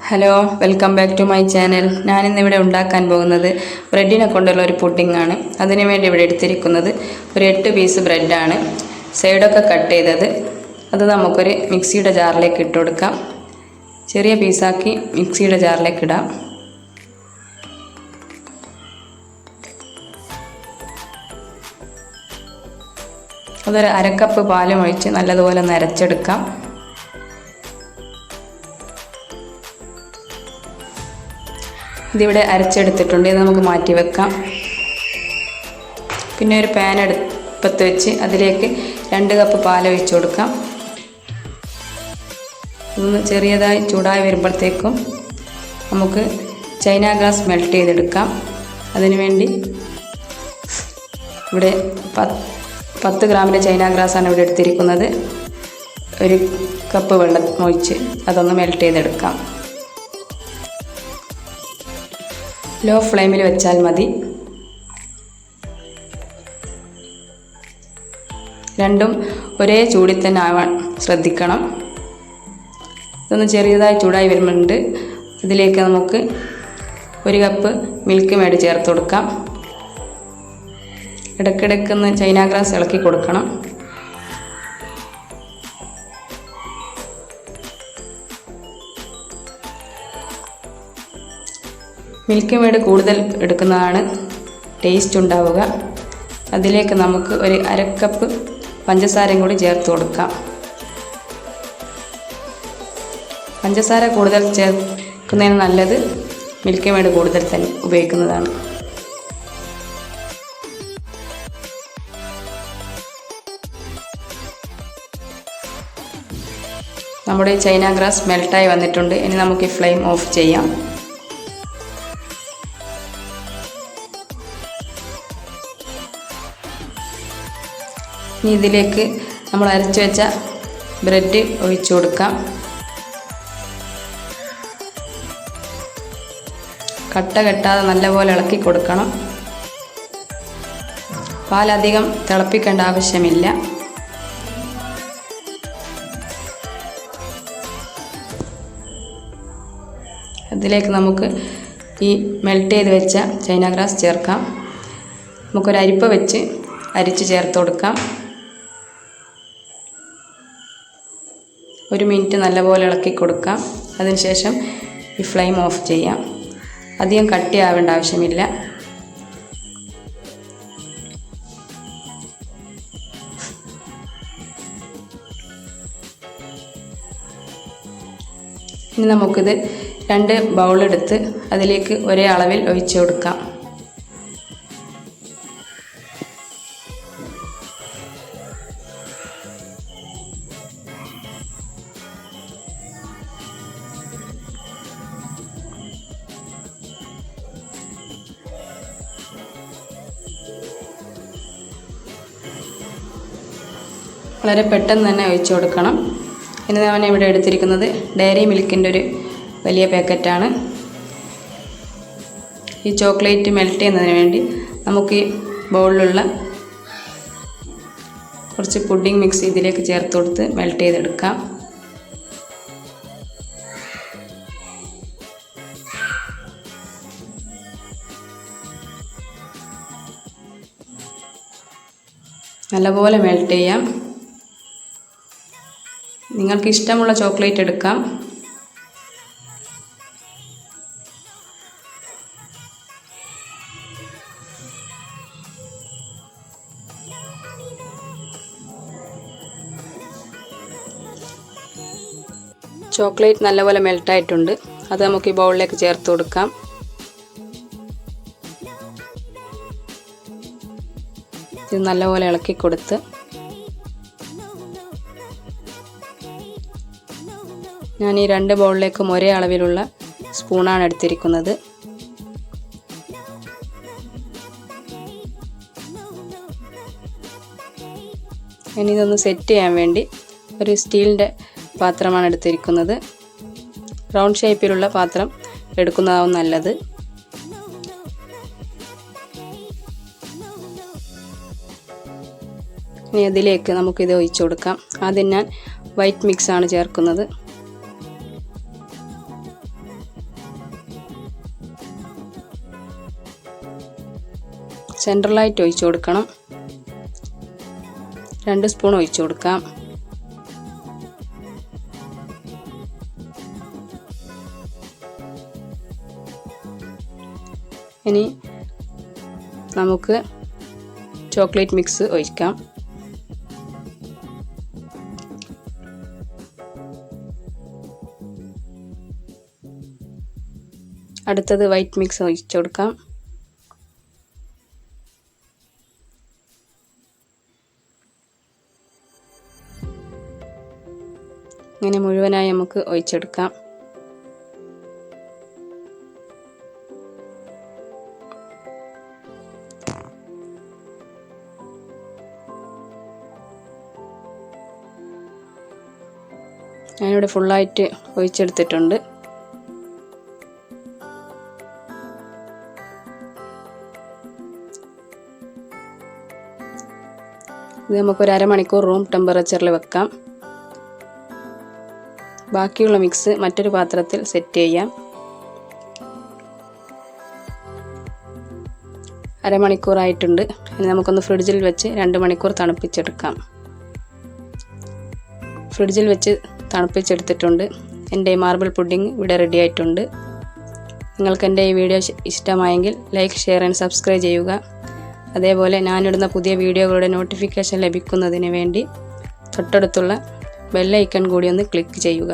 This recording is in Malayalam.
Hello, welcome back to my channel. ഞാനിന്നിവിടെ ഉണ്ടാക്കാൻ പോകുന്നത് ബ്രെഡിനെ കൊണ്ടുള്ള ഒരു പുഡിംഗ് ആണ്. അതിനു വേണ്ടി ഇവിടെ എടുത്തിരിക്കുന്നത് ഒരു 8 പീസ് ബ്രെഡാണ്. സൈഡൊക്കെ കട്ട് ചെയ്തത്. അത് നമുക്കൊരു മിക്സിയുടെ ജാറിലേക്ക് ഇട്ട് കൊടുക്കാം. ചെറിയ പീസാക്കി മിക്സിയുടെ ജാറിലേക്ക് ഇടാം. അതൊരു 1/2 കപ്പ് പാലും ഒഴിച്ച് നല്ലതുപോലെ ഒന്ന് അരച്ചെടുക്കാം. ഇതിവിടെ അരച്ചെടുത്തിട്ടുണ്ട്. ഇത് നമുക്ക് മാറ്റി വെക്കാം. പിന്നെ ഒരു പാൻ അടുപ്പത്ത് വെച്ച് അതിലേക്ക് 2 കപ്പ് പാൽ ഒഴിച്ച് കൊടുക്കാം. ഒന്ന് ചെറിയതായി ചൂടായി വരുമ്പോഴത്തേക്കും നമുക്ക് ചൈന ഗ്രാസ് മെൽറ്റ് ചെയ്തെടുക്കാം. അതിനുവേണ്ടി ഇവിടെ 10 ഗ്രാമിൻ്റെ ചൈന ഗ്രാസാണ് ഇവിടെ എടുത്തിരിക്കുന്നത്. 1 കപ്പ് വെള്ളം ഒഴിച്ച് അതൊന്ന് മെൽറ്റ് ചെയ്തെടുക്കാം. ലോ ഫ്ലെയിമിൽ വെച്ചാൽ മതി. രണ്ടും ഒരേ ചൂടിൽ തന്നെ ആവാൻ ശ്രദ്ധിക്കണം. ഇതൊന്ന് ചെറിയതായി ചൂടായി വരുന്നുണ്ട്. ഇതിലേക്ക് നമുക്ക് 1 കപ്പ് മിൽക്ക് മേഡ് ചേർത്ത് കൊടുക്കാം. ഇടയ്ക്കിടയ്ക്കൊന്ന് ചൈന ഗ്രാസ് ഇളക്കി കൊടുക്കണം. മിൽക്ക് മേഡ് കൂടുതൽ എടുക്കുന്നതാണ് ടേസ്റ്റ് ഉണ്ടാവുക. അതിലേക്ക് നമുക്ക് ഒരു 1/2 കപ്പ് പഞ്ചസാരയും കൂടി ചേർത്ത് കൊടുക്കാം. പഞ്ചസാര കൂടുതൽ ചേർക്കുന്നതിന് നല്ലത് മിൽക്ക് മേഡ് കൂടുതൽ തന്നെ ഉപയോഗിക്കുന്നതാണ്. നമ്മുടെ ചൈന ഗ്രാസ് മെൽട്ടായി വന്നിട്ടുണ്ട്. ഇനി നമുക്ക് ഈ ഫ്ലെയിം ഓഫ് ചെയ്യാം. ഇനി ഇതിലേക്ക് നമ്മൾ അരച്ചു വെച്ച ബ്രെഡ് ഒഴിച്ചു കൊടുക്കാം. കട്ട കെട്ടാതെ നല്ലപോലെ ഇളക്കി കൊടുക്കണം. പാലധികം തിളപ്പിക്കേണ്ട ആവശ്യമില്ല. അതിലേക്ക് നമുക്ക് ഈ മെൽറ്റ് ചെയ്ത് വെച്ച ചൈന ഗ്രാസ് ചേർക്കാം. നമുക്കൊരു അരിപ്പ വെച്ച് അരിച്ച് ചേർത്ത് കൊടുക്കാം. 1 മിനിറ്റ് നല്ലപോലെ ഇളക്കി കൊടുക്കാം. അതിനുശേഷം ഈ ഫ്ലെയിം ഓഫ് ചെയ്യാം. അധികം കട്ടിയാവേണ്ട ആവശ്യമില്ല. ഇനി നമുക്കിത് 2 ബൗളെടുത്ത് അതിലേക്ക് ഒരേ അളവിൽ ഒഴിച്ചു കൊടുക്കാം. വളരെ പെട്ടെന്ന് തന്നെ ഒഴിച്ചു കൊടുക്കണം. ഇനി ഞാൻ ഇവിടെ എടുത്തിരിക്കുന്നത് ഡയറി മിൽക്കിൻ്റെ ഒരു വലിയ പാക്കറ്റാണ്. ഈ ചോക്ലേറ്റ് മെൽറ്റ് ചെയ്യുന്നതിന് വേണ്ടി നമുക്ക് ഈ ബൗളിലുള്ള കുറച്ച് പുഡിംഗ് മിക്സ് ഇതിലേക്ക് ചേർത്ത് കൊടുത്ത് മെൽറ്റ് ചെയ്തെടുക്കാം. നല്ലപോലെ മെൽറ്റ് ചെയ്യാം. നിങ്ങൾക്ക് ഇഷ്ടമുള്ള ചോക്ലേറ്റ് എടുക്കാം. ചോക്ലേറ്റ് നല്ലപോലെ മെൽട്ടായിട്ടുണ്ട്. അത് നമുക്ക് ഈ ബൗളിലേക്ക് ചേർത്ത് കൊടുക്കാം. ഇത് നല്ലപോലെ ഇളക്കി കൊടുത്ത് ഞാൻ ഈ 2 ബൗളിലേക്കും ഒരേ അളവിലുള്ള സ്പൂണാണ് എടുത്തിരിക്കുന്നത്. ഇനി ഇതൊന്ന് സെറ്റ് ചെയ്യാൻ വേണ്ടി ഒരു സ്റ്റീലിൻ്റെ പാത്രമാണ് എടുത്തിരിക്കുന്നത്. റൗണ്ട് ഷേപ്പിലുള്ള പാത്രം എടുക്കുന്നതാവും നല്ലത്. ഇനി അതിലേക്ക് നമുക്കിത് ഒഴിച്ചു കൊടുക്കാം. ആദ്യം ഞാൻ വൈറ്റ് മിക്സാണ് ചേർക്കുന്നത്. സെൻട്രലായിട്ട് ഒഴിച്ചു കൊടുക്കണം. 2 സ്പൂൺ ഒഴിച്ചു കൊടുക്കാം. ഇനി നമുക്ക് ചോക്ലേറ്റ് മിക്സ് ഒഴിക്കാം. അടുത്തത് വൈറ്റ് മിക്സ് ഒഴിച്ചു കൊടുക്കാം. ഇങ്ങനെ മുഴുവനായി നമുക്ക് ഒഴിച്ചെടുക്കാം. ഞാനിവിടെ ഫുള്ളായിട്ട് ഒഴിച്ചെടുത്തിട്ടുണ്ട്. ഇത് നമുക്കൊരു അരമണിക്കൂർ റൂം ടെമ്പറേച്ചറിൽ വെക്കാം. ബാക്കിയുള്ള മിക്സ് മറ്റൊരു പാത്രത്തിൽ സെറ്റ് ചെയ്യാം. അരമണിക്കൂറായിട്ടുണ്ട്. ഇനി നമുക്കൊന്ന് ഫ്രിഡ്ജിൽ വെച്ച് 2 മണിക്കൂർ തണുപ്പിച്ചെടുക്കാം. ഫ്രിഡ്ജിൽ വെച്ച് തണുപ്പിച്ചെടുത്തിട്ടുണ്ട്. എൻ്റെ മാർബിൾ പുഡിംഗ് ഇവിടെ റെഡി ആയിട്ടുണ്ട്. നിങ്ങൾക്ക് എൻ്റെ ഈ വീഡിയോ ഇഷ്ടമായെങ്കിൽ ലൈക്ക്, ഷെയർ ആൻഡ് സബ്സ്ക്രൈബ് ചെയ്യുക. അതേപോലെ ഞാനിടുന്ന പുതിയ വീഡിയോകളുടെ നോട്ടിഫിക്കേഷൻ ലഭിക്കുന്നതിന് വേണ്ടി തൊട്ടടുത്തുള്ള ബെൽ ഐക്കൺ കൂടി ഒന്ന് ക്ലിക്ക് ചെയ്യുക.